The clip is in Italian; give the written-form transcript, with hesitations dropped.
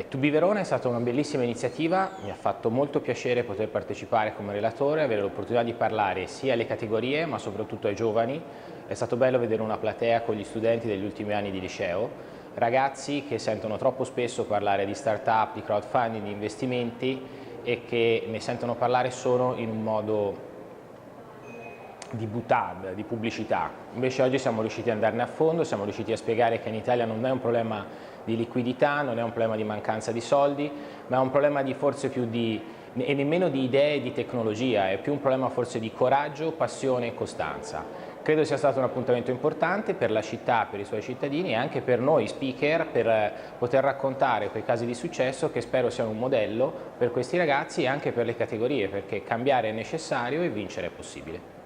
To Be Verona è stata una bellissima iniziativa, mi ha fatto molto piacere poter partecipare come relatore, avere l'opportunità di parlare sia alle categorie ma soprattutto ai giovani. È stato bello vedere una platea con gli studenti degli ultimi anni di liceo, ragazzi che sentono troppo spesso parlare di start-up, di crowdfunding, di investimenti e che ne sentono parlare solo in un modo di butade, di pubblicità. Invece oggi siamo riusciti ad andarne a fondo, siamo riusciti a spiegare che in Italia non è un problema di liquidità, non è un problema di mancanza di soldi, ma è un problema di forse più di, e nemmeno di idee e di tecnologia, è più un problema forse di coraggio, passione e costanza. Credo sia stato un appuntamento importante per la città, per i suoi cittadini e anche per noi speaker per poter raccontare quei casi di successo che spero siano un modello per questi ragazzi e anche per le categorie, perché cambiare è necessario e vincere è possibile.